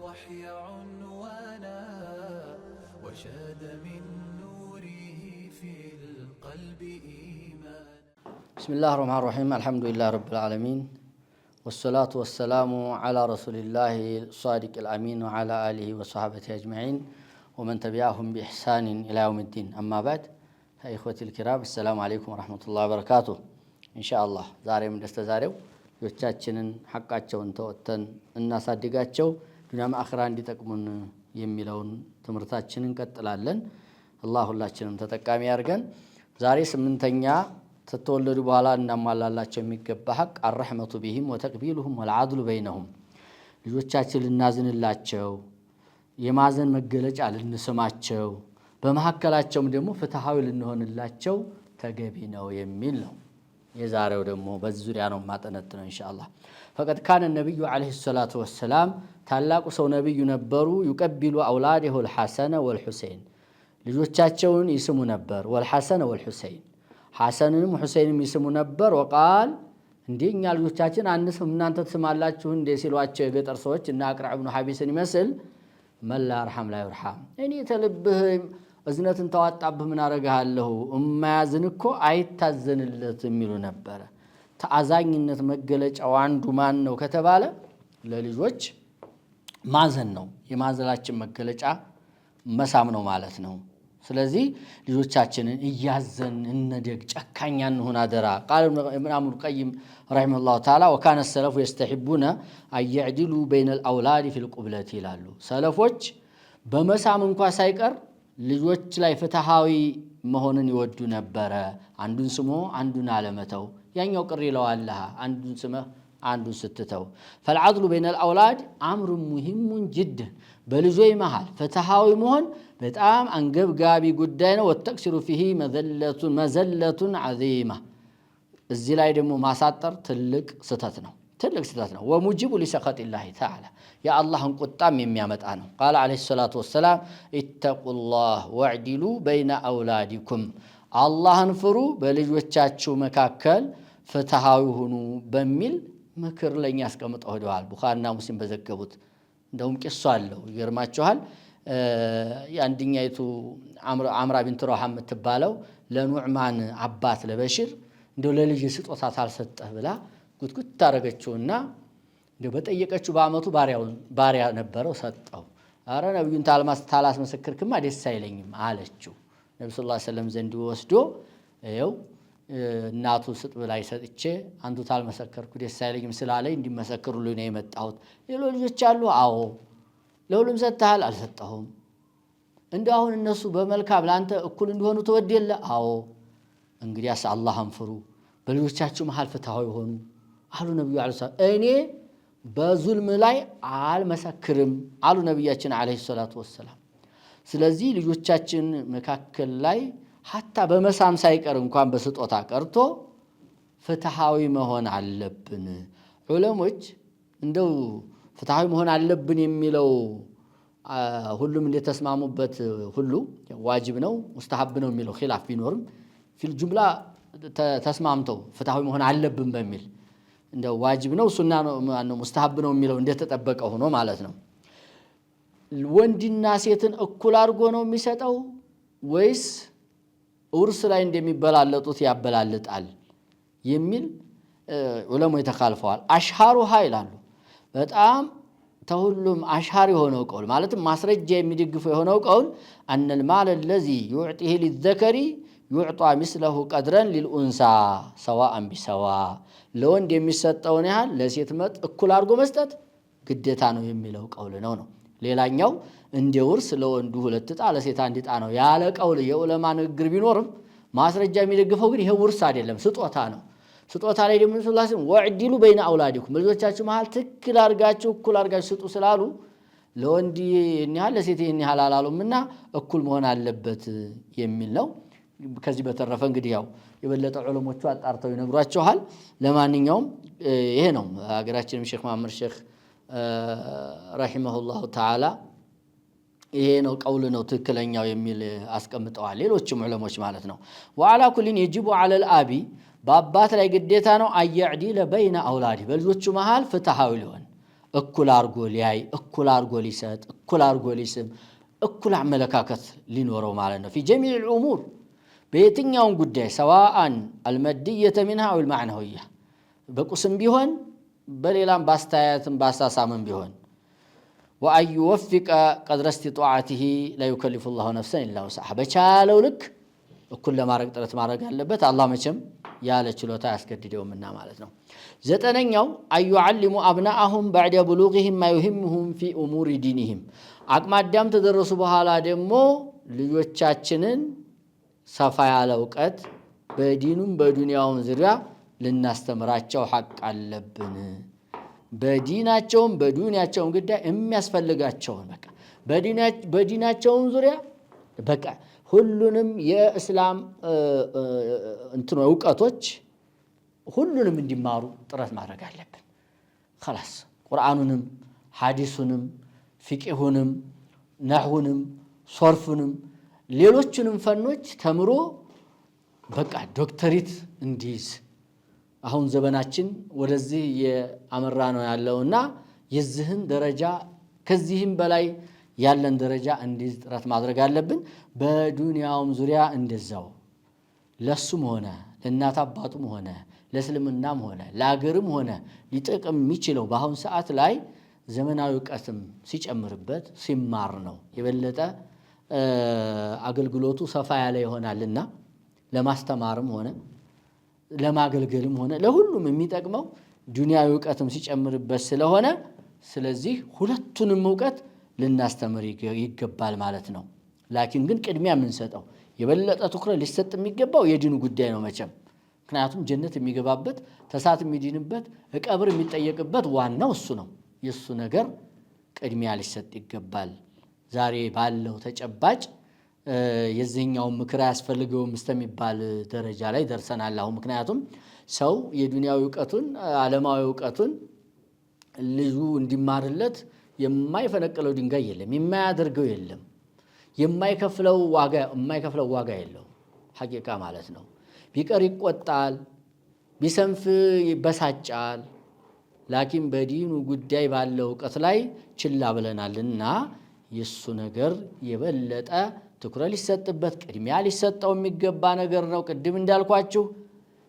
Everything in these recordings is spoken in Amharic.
الوحي عنوانا وشاد من نوره في القلب إيمانا. بسم الله الرحمن الرحيم. الحمد لله رب العالمين والصلاة والسلام على رسول الله الصادق الأمين وعلى آله وصحبه أجمعين ومن تبعهم بإحسان إلى يوم الدين. أما بعد إخوتي الكرام السلام عليكم ورحمة الله وبركاته. إن شاء الله ዛሬ ምን ተዛሬው ልጆቻችንን ሐቃቸውን ተወተን እናሳድጋቸው ዱንያም አኺራ እንዲጠቅሙን የሚለውን ትምህርታችንን እንቀጥላለን። አላህ ሁላችንም ተጠቃሚ ያርገን። ዛሬ ስምንተኛ ተተወለዱ በኋላ እናሟላላቸው የሚገባ ሐቅ الرحمة بهم وتقبيلهم والعدل بينهم ልጆቻችን ልናዝንላቸው የማዘን መገለጫ ልንሰማቸው በመሐከላቸውም ደግሞ ፍትሃዊ ልንሆንላቸው ተገቢ ነው የሚል ነው። የዛሬው ደግሞ በዚህ ዙሪያ ነው ማጠነጥነው ኢንሻአላህ። فقد كان النبي عليه الصلاة والسلام ታላቁ ሰው ነብዩ ነበሩ يقبل أولاده الحسن والحسين ልጆቻቸውን ይስሙ ነበር والحسن والحسين ሐሰንንም ሁሰይንም ይስሙ ነበር። وقال እንደኛ ልጆቻችን አንስም እናንተ ትስማላችሁ እንደ ሲሏቸው የገጠር ሰዎች እና አቅራ ኢብኑ ሐቢስን ይመስል መላ አርሐም ላይ ይርሐም እኔ ተልብህ እዝነትን ተዋጣብህ ምን አረጋለሁ እማያዝን እኮ አይታዘንለትም የሚሉ ነበር። ተአዛኝነት መገለጫው አንዱ ማን ነው ከተባለ ለልጆች ማዘን ነው። የማዘላችን መገለጫ መሳም ነው ማለት ነው። ስለዚህ ልጆቻችንን እያዘን እንደግ ጨካኛ እንሆን አደራ። قال ابن عمرو القيم رحمه الله تعالى وكان السلف يستحبون أن يعدلوا بين الأولاد في القبلة ይላሉ። ሰለፎች በመሳም እንኳን ሳይቀር ልጆች ላይ ፍትሃዊ መሆንን ይወዱ ነበር። አንዱን ስሞ አንዱን አለመተው ያኛው ቅር ይለዋል አንዱን ስመህ አንዱን ስትተው። فالعدل بين الأولاد أمر مهم جدا በልጆች መሃል ፍትሃዊ መሆን በጣም አንገብጋቢ ጉዳይ ነው። ወተክሲሩ فيه መዘለة عظيمة እዚህ ላይ ደግሞ ማሳጠር ትልቅ ስተት ነው። ወሙጂቡ لسخط الله تعالى የአላህን ቁጣም የሚያመጣ ነው። قال عليه الصلاة والسلام اتقوا الله واعدلوا بين أولادكم አላህን ፍሩ በልጆቻችሁ መካከል ፍትሃዊ ሁኑ በሚል ምክር ለኛ ያስቀምጠው ሄደዋል። ቡኻሪና ሙስሊም በዘገቡት እንደውም ቂሷ አለው ይገርማችኋል። የአንደኛይቱ አምራ ቢንት ረሃም የምትባለው ለኑዕማን አባት ለበሽር እንደው ለልጅ ስጦታ ታልሰጠህ ብላ ጉትጉት ታረገችውና እንደው በጠየቀችው በአመቱ ባሪያ ነበረው ሰጠው። አረ ነብዩን ታላስ መስክርክማ ደስ አይለኝም አለችው። ነብዩ ሰለላሁ ዐለይሂ ወሰለም ዘንድ ወስዶ ይኸው እናቱ ስጥ ብላይ ሰጥቼ አንዱ ታልመሰከርኩ ደስ አይለኝም ስላለኝ እንዲመሰክሩልኝ ነው የመጣሁት። ሌሎች ልጆች አሉ? አዎ። ለሁሉም ሰጥተሃል? አልሰጠሁም። እንደው አሁን እነሱ በመልካም ላንተ እኩል እንዲሆኑ ተወድ የለ? አዎ። እንግዲያስ አላህን ፍሩ በልጆቻችሁ መሃል ፍትሃዊ ሆኑ አሉ ነብዩ አለይሂ ሰላም። እኔ በዙልም ላይ አልመሰክርም አሉ ነብያችን አለይሂ ሰላቱ ወሰላም። ስለዚህ ልጆቻችን መካከል ላይ ሐታ በመሳም ሳይቀር እንኳን በስጦታ ቀርቶ ፍትሃዊ መሆን አለብን። ዑለሞች እንደው ፍትሃዊ መሆን አለብን የሚለው ሁሉም እንደተስማሙበት ሁሉ ዋጅብ ነው ሙስተሐብ ነው የሚለው ኺላፍ ቢኖርም ፊል ጁምላ ተስማምተው ፍትሃዊ መሆን አለብን በሚል እንደው ዋጅብ ነው ሱና ነው ሙስተሐብ ነው የሚለው እንደተጠበቀ ሆኖ ማለት ነው። ወንድና ሴትን እኩል አድርጎ ነው የሚሰጠው ወይስ ውርስ ላይ እንደሚበላለጡት ያበላልጣል የሚል ዑለሞች ተካልፈዋል። አሽሃሩሃ ይላሉ በጣም ተሁሉም አሽሃር የሆነው ቀውል ማለትም ማስረጃ የሚደግፈው የሆነው ቀውል أن المال الذي يعطيه للذكر يعطى مثله قدرا للأنثى سواء بسواء ለወንድ የሚሰጠውን ያህል ለሴት መጥ እኩል አድርጎ መስጠት ግዴታ ነው የሚለው ቀውል ነው። ሌላኛው እንደ ውርስ ለወንዱ ሁለት ዕጣ ለሴት አንድ ዕጣ ነው ያለ ቀውል የዑለማ ንግግር ቢኖርም ማስረጃ የሚደግፈው ግን ይሄ ውርስ አይደለም ስጦታ ነው። ስጦታ ላይ ደግሞ ሱላስ ወዕዲሉ በይነ አውላዲኩም ልጆቻችሁ መሃል ትክክል አድርጋችሁ እኩል አድርጋችሁ ስጡ ስላሉ ለወንድ እንያል ለሴት እንያል አላሉምና እኩል መሆን አለበት የሚል ነው። ከዚህ በተረፈ እንግዲህ ያው የበለጠ ዑለሞቹ አጣርተው ይነግሯቸዋል። ለማንኛውም ይሄ ነው ሀገራችንም ሼክ መሐመድ ሼክ ረሂመሁላሁ ተዓላ ይሄ ነው ቀውል ነው ትክክለኛው የሚል አስቀምጠዋል። ሌሎችም ዑለሞች ማለት ነው። ወዓላ ኩሊን يجب على الاب በአባት ላይ ግዴታ ነው አያዕዲለ በይነ አውላዲ በልጆቹ መሃል ፍትሃዊ ሊሆን እኩል አርጎ ሊያይ እኩል አርጎ ሊሰጥ እኩል አርጎ ሊስም እኩል አመለካከት ሊኖረው ማለት ነው في جميع الامور በየትኛውም ጉዳይ سواء الماديه منها او المعنويه በቁስም ቢሆን በሌላም ባስተያየትም ባሳሳምም ቢሆን وأن يوفق قدر استطاعته لا يكلف الله نفسا الا وسعها በቻለው ልክ እኩል ለማድረግ ጥረት ማድረግ አለበት አላህ መቼም ያለ ችሎታ ያስገድደውምና ማለት ነው ዘጠነኛው አዩዓልሙ አብናአሁም بعد بلوغهم ما يهمهم في امور دينهم አቅመ አዳም ተደረሱ በኋላ ደግሞ ልጆቻችንን ሰፋ ያለ ዕውቀት በዲኑም በዱንያውም ዙሪያ ልናስተምራቸው ሐቅ አለብን በዲናቸውም በዱንያቸውም ጉዳይ የሚያስፈልጋቸውን በቃ በዲናቸውም ዙሪያ በቃ ሁሉንም የእስላም ዕውቀቶች ሁሉንም እንዲማሩ ጥረት ማድረግ አለብን خلاص ቁርአኑንም ሐዲሱንም ፍቅሁንም ነህውንም ሶርፍንም ሌሎችንም ፈኖች ተምሮ በቃ ዶክተሪት እንዲይዝ አሁን ዘመናችን ወደዚህ የአመራ ነው ያለውና የዚህን ደረጃ ከዚህም በላይ ያለን ደረጃ እንዲይዝ ጥረት ማድረግ አለብን በዱንያውም ዙሪያ እንደዛው ለሱም ሆነ ለእናት አባቱም ሆነ ለእስልምናም ሆነ ለአገርም ሆነ ሊጠቅም የሚችለው በአሁን ሰዓት ላይ ዘመናዊ ዕውቀትም ሲጨምርበት ሲማር ነው የበለጠ አገልግሎቱ ሰፋ ያለ ይሆናልና ለማስተማርም ሆነ ለማገልገልም ሆነ ለሁሉም የሚጠቅመው ዱንያዊ ዕውቀትም ሲጨምርበት ስለሆነ ስለዚህ ሁለቱንም ዕውቀት ልናስተምር ይገባል ማለት ነው ላኪን ግን ቅድሚያ የምንሰጠው የበለጠ ትኩረት ሊሰጥ የሚገባው የዲኑ ጉዳይ ነው መቼም ምክንያቱም ጀነት የሚገባበት ተሳት የሚድንበት ቀብር የሚጠየቅበት ዋናው እሱ ነው የሱ ነገር ቅድሚያ ሊሰጥ ይገባል ዛሬ ባለው ተጨባጭ የዚህኛው ምክር ያስፈልገውም እስከሚባል ደረጃ ላይ ደርሰናል አሁን ምክንያቱም ሰው የዱንያዊ ዕውቀቱን ዓለማዊ ዕውቀቱን ልጁ እንዲማርለት የማይፈነቅለው ድንጋይ የለም የማያደርገው የለም የማይከፍለው ዋጋ የለው ሐቂቃ ማለት ነው ቢቀር ይቆጣል ቢሰንፍ ይበሳጫል ላኪን በዲኑ ጉዳይ ባለው ዕውቀት ላይ ችላ ብለናልና የሱ ነገር የበለጠ ትኩረት ሊሰጥበት ቅድሚያ ሊሰጠው የሚገባ ነገር ነው ቅድም እንዳልኳችሁ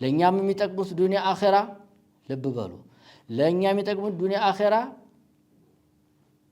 ለኛም የሚጠቅሙት ዱንያ አኺራ ልብ በሉ ለኛም የሚጠቅሙት ዱንያ አኺራ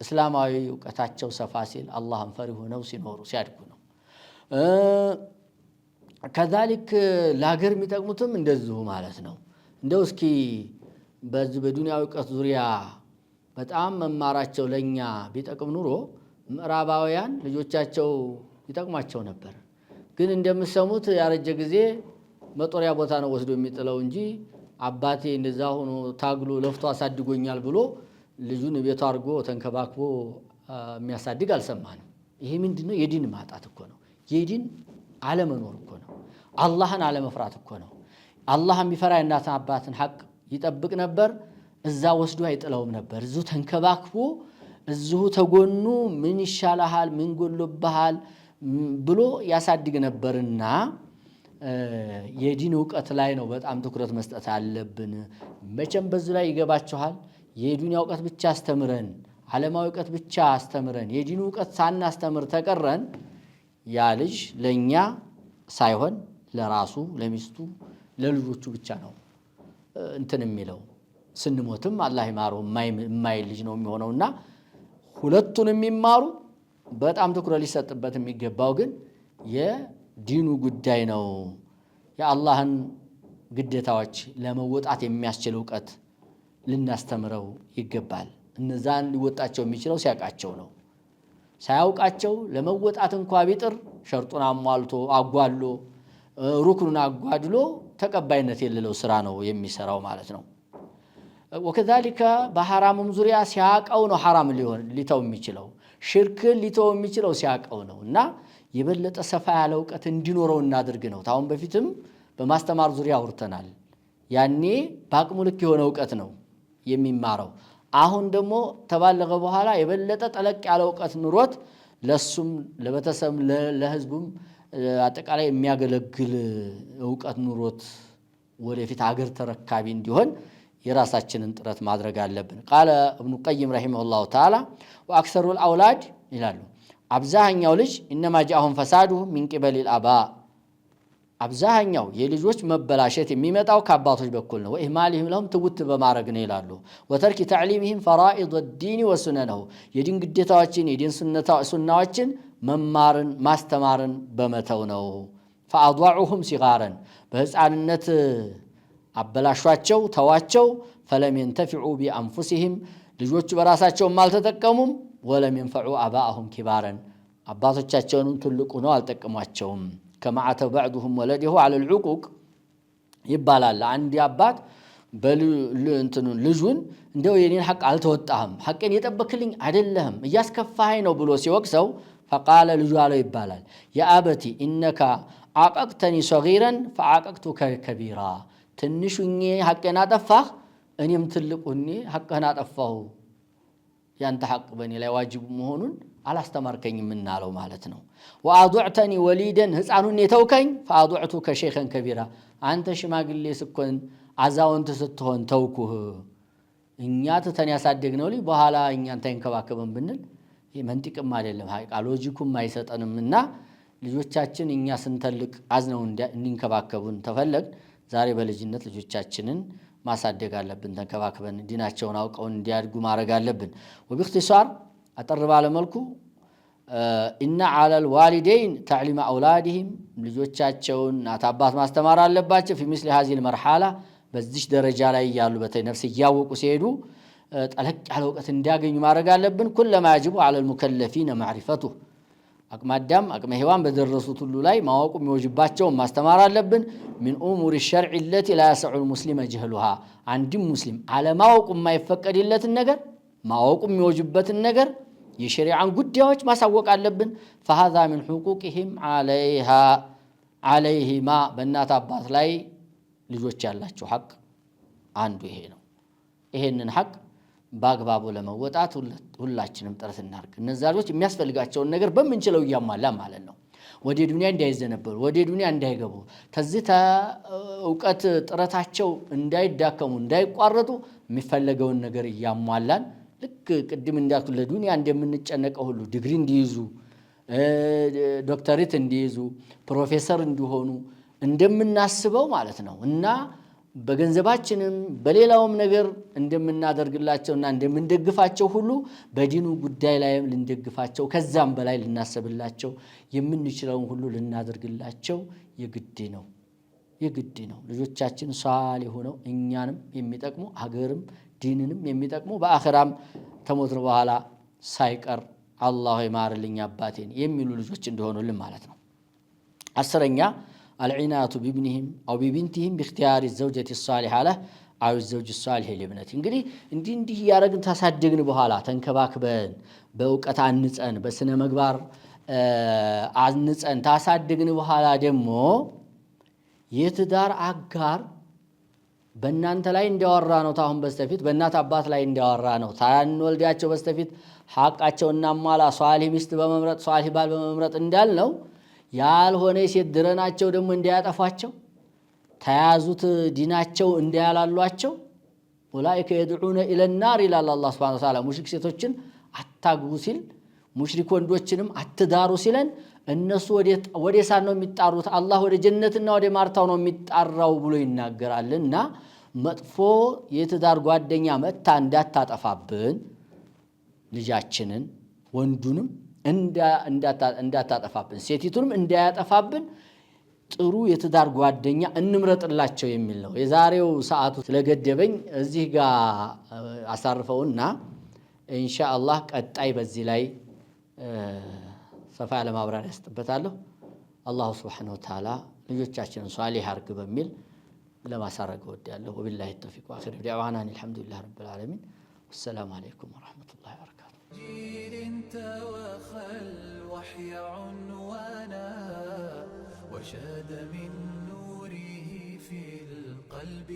እስላማዊ ዕውቀታቸው ሰፋ ሲል አላህን ፈሪ ሆነው ሲኖሩ ሲያድጉ ነው ከዛልክ ለሀገር የሚጠቅሙትም እንደዚሁ ማለት ነው እንደው እስኪ በዚህ በዱንያዊ ዕውቀት ዙሪያ በጣም መማራቸው ለኛ ቢጠቅም ኑሮ ምዕራባውያን ልጆቻቸው ይጠቅማቸው ነበር ግን እንደምሰሙት ያረጀ ጊዜ መጦሪያ ቦታ ነው ወስዶ የሚጥለው እንጂ አባቴ እንደዛ ሆኖ ታግሎ ለፍቶ አሳድጎኛል ብሎ ልጁን ቤቱ አርጎ ተንከባክቦ የሚያሳድግ አልሰማንም ይሄ ምንድነው የዲን ማጣት እኮ ነው የዲን አለመኖር እኮ ነው አላህን አለመፍራት እኮ ነው አላህን ቢፈራ እናት አባትን ሐቅ ይጠብቅ ነበር እዛ ወስዶ አይጥለውም ነበር እዙ ተንከባክቦ እዙ ተጎኑ ምን ይሻላል ምን ጎሎብሃል ብሎ ያሳድግ ነበርና የዲን ዕውቀት ላይ ነው በጣም ትኩረት መስጠት አለብን መቼም በዚህ ላይ ይገባችኋል የዱንያ ዕውቀት ብቻ አስተምረን ዓለማዊ ዕውቀት ብቻ አስተምረን የዲን ዕውቀት ሳናስተምር ተቀረን ያ ልጅ ለኛ ሳይሆን ለራሱ ለሚስቱ ለልጆቹ ብቻ ነው እንትን የሚለው ስንሞትም አላህ ይማረው የማይል ልጅ ነው የሚሆነውና ሁለቱን የሚማሩ በጣም ትኩረት ሊሰጥበት የሚገባው ግን የዲኑ ጉዳይ ነው የአላህን ግዴታዎች ለመወጣት የሚያስችል ዕውቀት ልናስተምረው ይገባል እነዛን ሊወጣቸው የሚችለው ሲያውቃቸው ነው ሳያውቃቸው ለመወጣት እንኳን ቢጥር ሸርጡን አሟልቶ አጓሎ ሩክኑን አጓድሎ ተቀባይነት የሌለው ስራ ነው የሚሰራው ማለት ነው ወከዛሊካ በሐራምም ዙሪያ ሲያውቀው ነው ሐራም ሊተው የሚችለው ሽርክ ሊተው የሚችለው ሲያውቀው ነውና የበለጠ ሰፋ ያለ ዕውቀት እንዲኖረው እናድርግ ነው ታውን በፊትም በማስተማር ዙሪያ አውርተናል ያኔ በአቅሙ ልክ የሆነ ዕውቀት ነው የሚማረው አሁን ደግሞ ተባለገ በኋላ የበለጠ ጠለቅ ያለ ዕውቀት ኑሮት ለሱም ለበተሰብ ለህዝቡም አጠቃላይ የሚያገለግል ዕውቀት ኑሮት ወደፊት ሀገር ተረካቢ እንዲሆን የራሳችንን ጥረት ማድረግ አለብን قال ابن القيم رحمه الله تعالى واكثر الاولاد ይላሉ አብዛኛው ልጅ انما جاءهم فساده من قبل الاباء አብዛኛው የልጆች መበላሸት የሚመጣው ከአባቶች በኩል ነው ወኢህማልህም ለሁም ትውት በማድረግ ነው ይላሉ ወተርክ ተዕሊምህም ፈራኢድ الدين وسننه የዲን ግዴታዎችን የዲን ሱናዎችን መማርን ማስተማርን በመተው ነው فاضعهم صغارا በህፃንነት አበላሿቸው ተዋቸው فلم ينتفعوا بانفسهم ልጆች በራሳቸው ማልተጠቀሙም ولم ينفعوا اباءهم كبارا አባቶቻቸውን ትልቁ ነው አልጠቀሟቸውም كما عتب بعضهم ولده على العقوق ይባላል አንድ አባት ልጁን እንደው የኔን ሐቅ አልተወጣህም ሐቅን የጠበክልኝ አይደለም እያስከፋኸኝ ነው ብሎ ሲወቅሰው فقال ልጁ አለው ይባላል يا ابتي انك عاققتني صغيرا فعاققتك كبيرا ትንሹኝ ሐቅን አጠፋህ እኔም ትልቁኝ ሐቅን አጠፋሁ ያንተ ሐቅ በእኔ ላይ ዋጅብ መሆኑን አላስተማርከኝም እናለው ማለት ነው واضعتني وليدا ህፃኑን የተውከኝ فاضعتك شيخا كبيرا አንተ ሽማግሌ ስኮን አዛውንት ስትሆን ተውኩህ እኛ ተተን ያሳደግነው ልጅ በኋላ እኛን ተንከባከበን ብንል መንጥቅም አይደለም ሎጂኩም አይሰጠንምና ልጆቻችን እኛ ስንተልቅ አዝነው እንዲንከባከቡን ተፈለግ ዛሬ በልጅነት ልጆቻችንን ማሳደግ አለብን ተንከባከበን ዲናቸውን አውቀው እንዲያድጉ ማድረግ አለብን وباختصار አጠር ባለ መልኩ ان على الوالدين تعليم اولادهم ልጆቻቸውን አባት ማስተማር አለባቸው في مثل هذه المرحله በዚህ ደረጃ ላይ ያሉ በተይ ነፍስ ያወቁ ሲሄዱ ጠለቅ ያለ ወቀት እንዲያገኙ ማድረግ አለብን كلما يجب على المكلفين معرفته አቅማዳም አቅመ ሔዋን በደረሱት ሁሉ ላይ ማወቁ የሚወጅባቸው ማስተማር አለብን من امور الشرع التي لا يسع المسلم جهلها አንድም ሙስሊም አለማወቁ የማይፈቀድለትን ነገር ማወቁ የሚወጅበትን ነገር የሸሪዓን ጉዳዮች ማሳወቅ አለብን فهذا من حقوقهم عليهما በእናት አባት ላይ ልጆች ያላቸው ሐቅ አንዱ ይሄ ነው ይሄንን ሐቅ ባግባቡ ለመወጣት ሁላችንም ጥረት እናርግ እነዛ ልጆች የሚያስፈልጋቸውን ነገር በመንችለው ያማላ ማለት ነው ወደ ዱንያ እንዳይዘነበሩ ወደ ዱንያ እንዳይገቡ ተዝታ ዕውቀት ጥረታቸው እንዳይዳከሙ እንዳይቋረጡ የሚፈልገውን ነገር ያማላን ልክ ቅድም እንዳልኩ ለዱንያ እንደምንጨነቀው ሁሉ ዲግሪ እንዲይዙ ዶክተሬት እንዲይዙ ፕሮፌሰር እንዲሆኑ እንደምናስበው ማለት ነው እና በገንዘባችንም በሌላውም ነገር እንደምናደርግላቸውና እንደምንደግፋቸው ሁሉ በዲኑ ጉዳይ ላይ ልንደግፋቸው ከዛም በላይ ልናስብላቸው የምንችለውን ሁሉ ልናደርግላቸው የግድ ነው ልጆቻችን ሷሊህ ሆነው እኛንም የሚጠቅሙ ሀገርም ዲንንም የሚጠቅሙ በአኺራም ተሞትነ በኋላ ሳይቀር አላህ ይማርልኝ አባቴን የሚሉ ልጆች እንደሆኑልን ማለት ነው አስረኛ العناية بابنهم أو ببنتهم باختيار الزوجة الصالحة له أو الزوج الصالح لابنته እንግዲህ እንዲህ ያረግን ታሳደግን በኋላ ተንከባክበን በእውቀት አንጸን በስነ ምግባር አንጸን ታሳደግን በኋላ ደግሞ የትዳር አጋር በእናንተ ላይ እንዲያወራ ነው ታሁን በስተፊት በእናት አባት ላይ እንዲያወራ ነው ታንወልዳቸው በስተፊት ሐቃቸውና ማላ ሷሊህ ሚስት በመምረጥ ሷሊህ ባል በመምረጥ እንዳልነው ያልሆነ ሴት ድረናቸው ደግሞ እንዲያጠፋቸው ተያዙት ዲናቸው እንዲያላሏቸው ኡላኢከ يدعون الى النار الى الله سبحانه وتعالى ሙሽሪክ ሴቶችን አታግቡ ሲል ሙሽሪክ ወንዶችንም አትዳሩ ሲለን እነሱ ወደ ሳን ነው የሚጣሩት አላህ ወደ ጀነትና ወደ ማርታው ነው የሚጣራው ብሎ ይናገራልና መጥፎ የትዳር ጓደኛ መታ እንዳታጠፋብን ልጃችንን ወንዱንም እንዳታጠፋብን ሴቲቱንም እንዳያጠፋብን ጥሩ የትዳር ጓደኛ እንምረጥላቸው የሚል ነው የዛሬው ሰዓቱ ስለገደበኝ እዚህ ጋር አሳርፈውና ኢንሻአላህ ቀጣይ በዚህ ላይ ሰፋ ያለ ማብራሪያ ያስጥበታለሁ አላህ Subhanahu Wa Ta'ala ልጆቻችንን ሷሊህ አርግ በሚል ለማሳረግ ወዲያለሁ ወቢላሂ ተውፊቅ ወአኺር ዱዓዋና አልሐምዱሊላሂ ረብል ዓለሚን ወሰላሙ አለይኩም ወራህመቱላሂ ወበረካቱ جيل توخى الوحي عنوانا وشاد من نوره في القلب